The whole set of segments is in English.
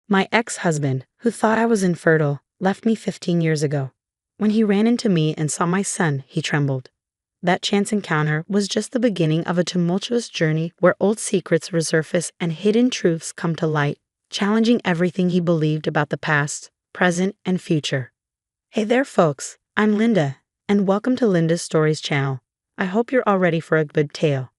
My ex-husband, who thought I was infertile, left me 15 years ago. When he ran into me and saw my son, he trembled. That chance encounter was just the beginning of a tumultuous journey where old secrets resurface and hidden truths come to light, challenging everything he believed about the past, present, and future. Hey there, folks. I'm Linda, and welcome to Linda's Stories channel. I hope you're all ready for a good tale.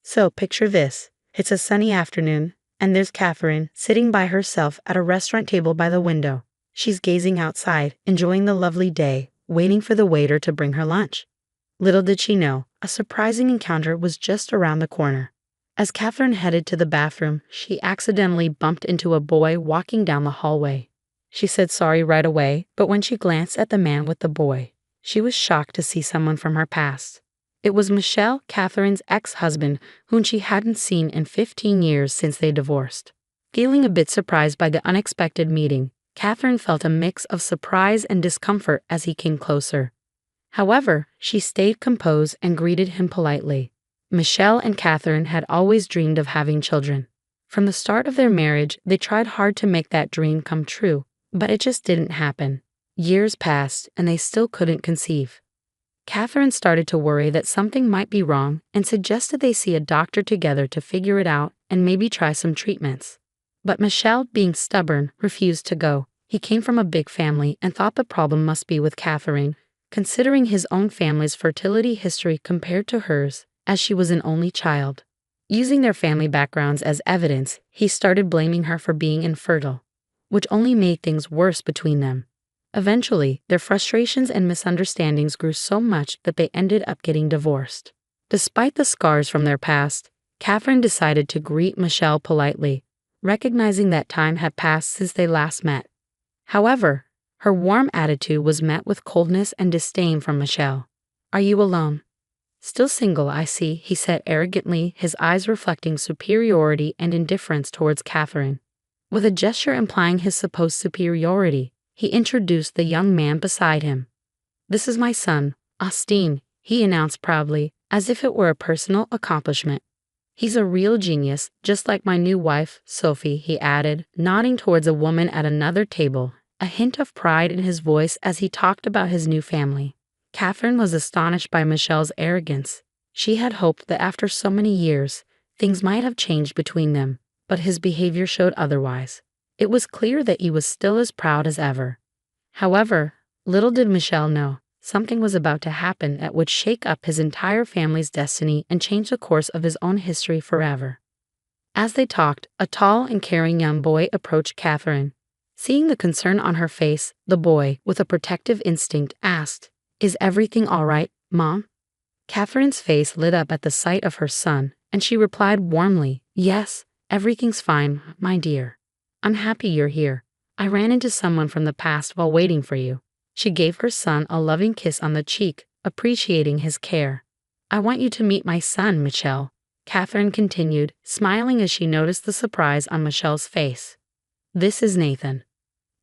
So picture this. It's a sunny afternoon, and there's Catherine sitting by herself at a restaurant table by the window. She's gazing outside, enjoying the lovely day, waiting for the waiter to bring her lunch. Little did she know, a surprising encounter was just around the corner. As Catherine headed to the bathroom, she accidentally bumped into a boy walking down the hallway. She said sorry right away, but when she glanced at the man with the boy, she was shocked to see someone from her past. It was Michelle, Catherine's ex-husband, whom she hadn't seen in 15 years since they divorced. Feeling a bit surprised by the unexpected meeting, Catherine felt a mix of surprise and discomfort as he came closer. However, she stayed composed and greeted him politely. Michelle and Catherine had always dreamed of having children. From the start of their marriage, they tried hard to make that dream come true, but it just didn't happen. Years passed, and they still couldn't conceive. Catherine started to worry that something might be wrong and suggested they see a doctor together to figure it out and maybe try some treatments. But Michelle, being stubborn, refused to go. He came from a big family and thought the problem must be with Catherine, considering his own family's fertility history compared to hers, as she was an only child. Using their family backgrounds as evidence, he started blaming her for being infertile, which only made things worse between them. Eventually, their frustrations and misunderstandings grew so much that they ended up getting divorced. Despite the scars from their past, Catherine decided to greet Michelle politely, recognizing that time had passed since they last met. However, her warm attitude was met with coldness and disdain from Michelle. "Are you alone?" "Still single, I see," he said arrogantly, his eyes reflecting superiority and indifference towards Catherine. With a gesture implying his supposed superiority, he introduced the young man beside him. "This is my son, Austin," he announced proudly, as if it were a personal accomplishment. "He's a real genius, just like my new wife, Sophie," he added, nodding towards a woman at another table, a hint of pride in his voice as he talked about his new family. Catherine was astonished by Michelle's arrogance. She had hoped that after so many years, things might have changed between them, but his behavior showed otherwise. It was clear that he was still as proud as ever. However, little did Michelle know, something was about to happen that would shake up his entire family's destiny and change the course of his own history forever. As they talked, a tall and caring young boy approached Catherine. Seeing the concern on her face, the boy, with a protective instinct, asked, "Is everything all right, Mom?" Catherine's face lit up at the sight of her son, and she replied warmly, "Yes, everything's fine, my dear. I'm happy you're here. I ran into someone from the past while waiting for you." She gave her son a loving kiss on the cheek, appreciating his care. "I want you to meet my son, Michelle," Catherine continued, smiling as she noticed the surprise on Michelle's face. "This is Nathan."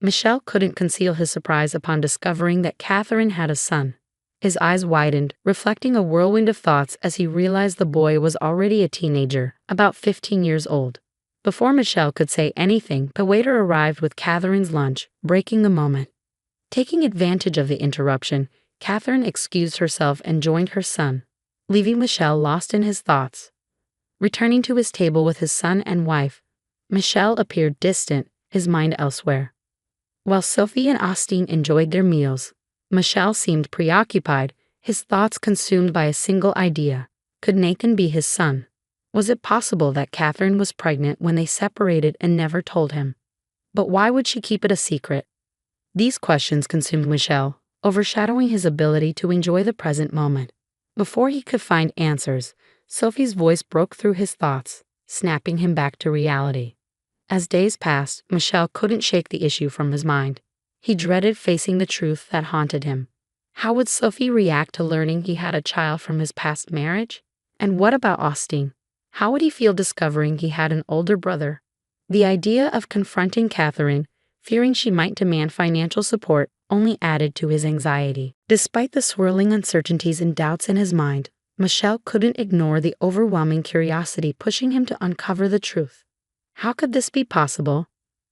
Michelle couldn't conceal his surprise upon discovering that Catherine had a son. His eyes widened, reflecting a whirlwind of thoughts as he realized the boy was already a teenager, about 15 years old. Before Michelle could say anything, the waiter arrived with Catherine's lunch, breaking the moment. Taking advantage of the interruption, Catherine excused herself and joined her son, leaving Michelle lost in his thoughts. Returning to his table with his son and wife, Michelle appeared distant, his mind elsewhere. While Sophie and Austin enjoyed their meals, Michelle seemed preoccupied, his thoughts consumed by a single idea. Could Nathan be his son? Was it possible that Catherine was pregnant when they separated and never told him? But why would she keep it a secret? These questions consumed Michelle, overshadowing his ability to enjoy the present moment. Before he could find answers, Sophie's voice broke through his thoughts, snapping him back to reality. As days passed, Michelle couldn't shake the issue from his mind. He dreaded facing the truth that haunted him. How would Sophie react to learning he had a child from his past marriage? And what about Austin? How would he feel discovering he had an older brother? The idea of confronting Catherine, fearing she might demand financial support, only added to his anxiety. Despite the swirling uncertainties and doubts in his mind, Michelle couldn't ignore the overwhelming curiosity pushing him to uncover the truth. How could this be possible?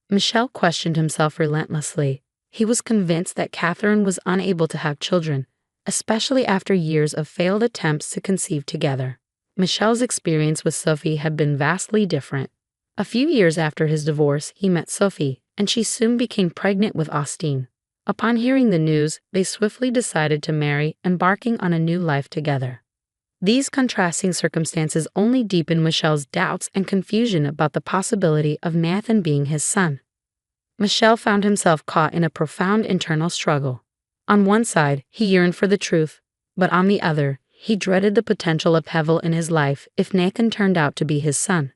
Michel questioned himself relentlessly. He was convinced that Catherine was unable to have children, especially after years of failed attempts to conceive together. Michel's experience with Sophie had been vastly different. A few years after his divorce, he met Sophie, and she soon became pregnant with Austin. Upon hearing the news, they swiftly decided to marry, embarking on a new life together. These contrasting circumstances only deepened Michel's doubts and confusion about the possibility of Nathan being his son. Michel found himself caught in a profound internal struggle. On one side, he yearned for the truth, but on the other, he dreaded the potential upheaval in his life if Nathan turned out to be his son.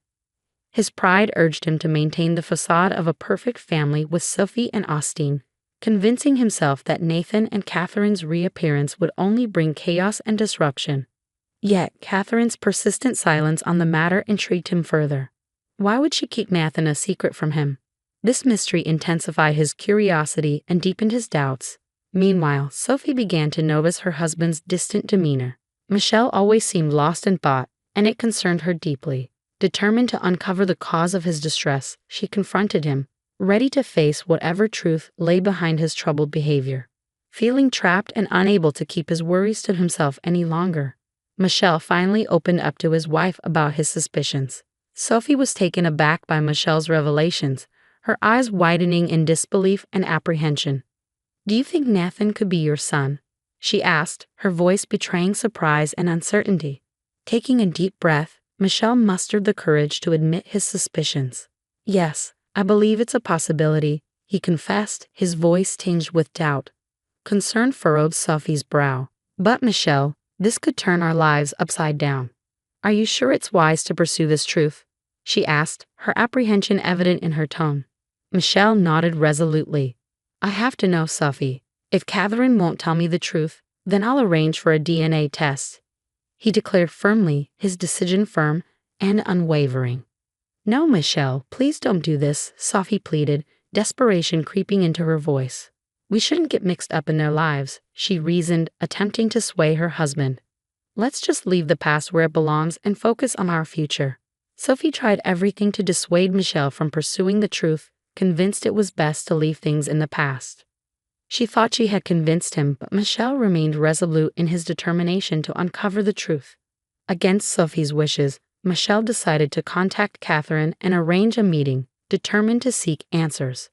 His pride urged him to maintain the facade of a perfect family with Sophie and Austin, convincing himself that Nathan and Catherine's reappearance would only bring chaos and disruption. Yet, Catherine's persistent silence on the matter intrigued him further. Why would she keep Nathan a secret from him? This mystery intensified his curiosity and deepened his doubts. Meanwhile, Sophie began to notice her husband's distant demeanor. Michel always seemed lost in thought, and it concerned her deeply. Determined to uncover the cause of his distress, she confronted him, ready to face whatever truth lay behind his troubled behavior. Feeling trapped and unable to keep his worries to himself any longer, Michel finally opened up to his wife about his suspicions. Sophie was taken aback by Michel's revelations, her eyes widening in disbelief and apprehension. "Do you think Nathan could be your son?" she asked, her voice betraying surprise and uncertainty. Taking a deep breath, Michel mustered the courage to admit his suspicions. "Yes, I believe it's a possibility," he confessed, his voice tinged with doubt. Concern furrowed Sophie's brow. "But Michel, this could turn our lives upside down. Are you sure it's wise to pursue this truth?" she asked, her apprehension evident in her tone. Michel nodded resolutely. "I have to know, Sophie. If Catherine won't tell me the truth, then I'll arrange for a DNA test," he declared firmly, his decision firm and unwavering. "No, Michel, please don't do this," Sophie pleaded, desperation creeping into her voice. "We shouldn't get mixed up in their lives," she reasoned, attempting to sway her husband. "Let's just leave the past where it belongs and focus on our future." Sophie tried everything to dissuade Michel from pursuing the truth, convinced it was best to leave things in the past. She thought she had convinced him, but Michel remained resolute in his determination to uncover the truth. Against Sophie's wishes, Michel decided to contact Catherine and arrange a meeting, determined to seek answers.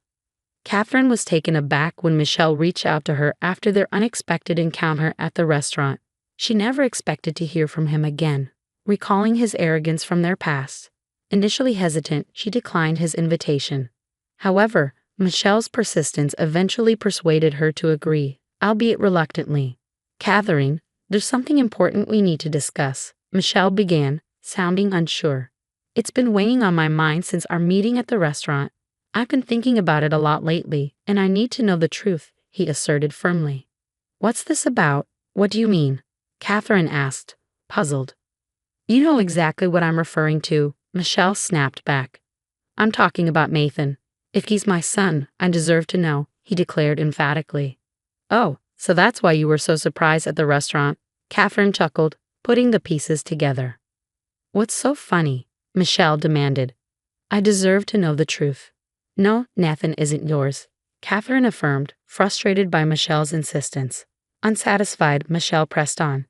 Catherine was taken aback when Michel reached out to her after their unexpected encounter at the restaurant. She never expected to hear from him again, recalling his arrogance from their past. Initially hesitant, she declined his invitation. However, Michel's persistence eventually persuaded her to agree, albeit reluctantly. "Catherine, there's something important we need to discuss," Michel began, sounding unsure. "It's been weighing on my mind since our meeting at the restaurant. I've been thinking about it a lot lately, and I need to know the truth," he asserted firmly. "What's this about? What do you mean?" Catherine asked, puzzled. "You know exactly what I'm referring to," Michel snapped back. "I'm talking about Nathan. If he's my son, I deserve to know," he declared emphatically. "Oh, so that's why you were so surprised at the restaurant," Catherine chuckled, putting the pieces together. "What's so funny?" Michel demanded. "I deserve to know the truth." "No, Nathan isn't yours," Catherine affirmed, frustrated by Michel's insistence. Unsatisfied, Michel pressed on.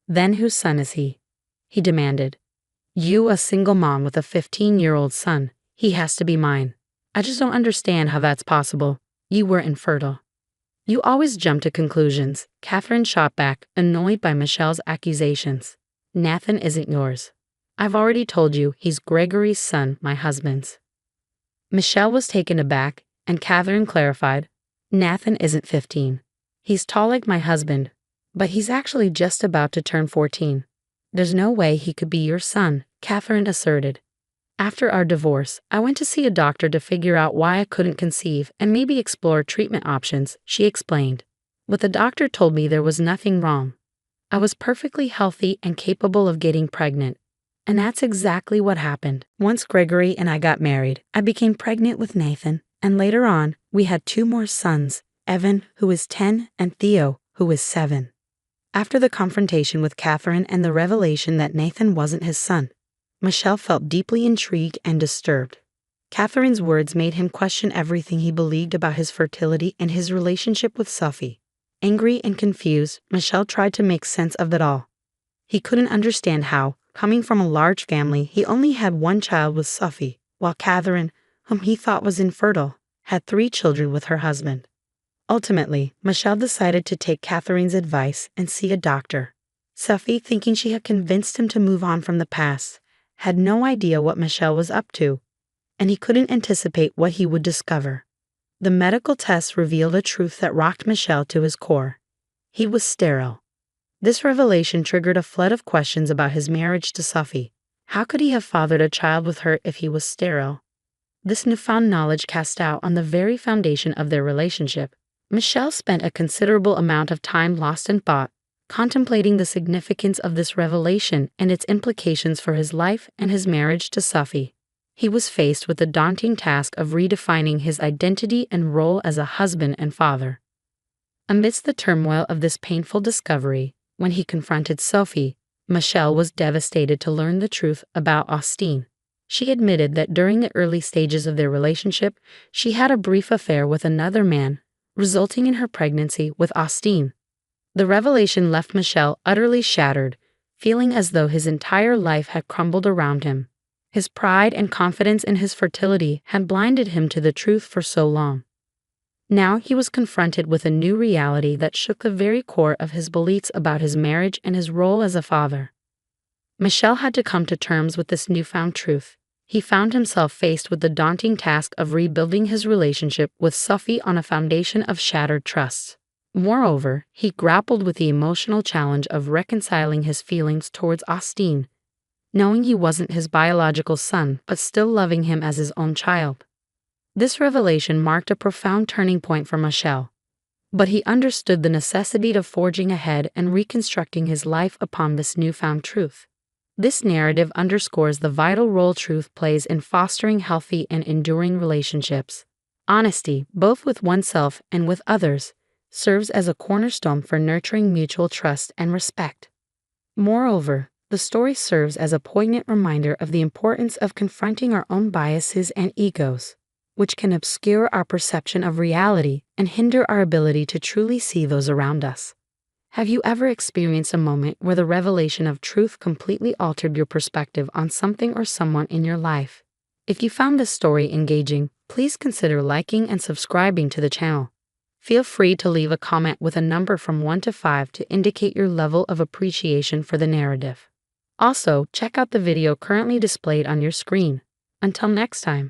"Then whose son is he?" he demanded. "You, a single mom with a 15-year-old son. He has to be mine. I just don't understand how that's possible. You were infertile." "You always jump to conclusions," Catherine shot back, annoyed by Michel's accusations. "Nathan isn't yours. I've already told you he's Gregory's son, my husband's." Michel was taken aback, and Catherine clarified. "Nathan isn't 15. He's tall like my husband, but he's actually just about to turn 14. There's no way he could be your son," Catherine asserted. "After our divorce, I went to see a doctor to figure out why I couldn't conceive and maybe explore treatment options," she explained. "But the doctor told me there was nothing wrong. I was perfectly healthy and capable of getting pregnant. And that's exactly what happened. Once Gregory and I got married, I became pregnant with Nathan, and later on, we had 2 more sons, Evan, who is 10, and Theo, who is 7. After the confrontation with Catherine and the revelation that Nathan wasn't his son, Michel felt deeply intrigued and disturbed. Catherine's words made him question everything he believed about his fertility and his relationship with Sophie. Angry and confused, Michel tried to make sense of it all. He couldn't understand how, coming from a large family, he only had one child with Sophie, while Catherine, whom he thought was infertile, had 3 children with her husband. Ultimately, Michel decided to take Catherine's advice and see a doctor. Sophie, thinking she had convinced him to move on from the past, had no idea what Michel was up to, and he couldn't anticipate what he would discover. The medical tests revealed a truth that rocked Michel to his core. He was sterile. This revelation triggered a flood of questions about his marriage to Sophie. How could he have fathered a child with her if he was sterile? This newfound knowledge cast doubt on the very foundation of their relationship. Michel spent a considerable amount of time lost in thought, contemplating the significance of this revelation and its implications for his life and his marriage to Sophie. He was faced with the daunting task of redefining his identity and role as a husband and father. Amidst the turmoil of this painful discovery, when he confronted Sophie, Michel was devastated to learn the truth about Austine. She admitted that during the early stages of their relationship, she had a brief affair with another man, resulting in her pregnancy with Austine. The revelation left Michel utterly shattered, feeling as though his entire life had crumbled around him. His pride and confidence in his fertility had blinded him to the truth for so long. Now he was confronted with a new reality that shook the very core of his beliefs about his marriage and his role as a father. Michel had to come to terms with this newfound truth. He found himself faced with the daunting task of rebuilding his relationship with Sophie on a foundation of shattered trust. Moreover, he grappled with the emotional challenge of reconciling his feelings towards Austine, knowing he wasn't his biological son but still loving him as his own child. This revelation marked a profound turning point for Michel, but he understood the necessity of forging ahead and reconstructing his life upon this newfound truth. This narrative underscores the vital role truth plays in fostering healthy and enduring relationships. Honesty, both with oneself and with others, serves as a cornerstone for nurturing mutual trust and respect. Moreover, the story serves as a poignant reminder of the importance of confronting our own biases and egos, which can obscure our perception of reality and hinder our ability to truly see those around us. Have you ever experienced a moment where the revelation of truth completely altered your perspective on something or someone in your life? If you found this story engaging, please consider liking and subscribing to the channel. Feel free to leave a comment with a number from 1 to 5 to indicate your level of appreciation for the narrative. Also, check out the video currently displayed on your screen. Until next time.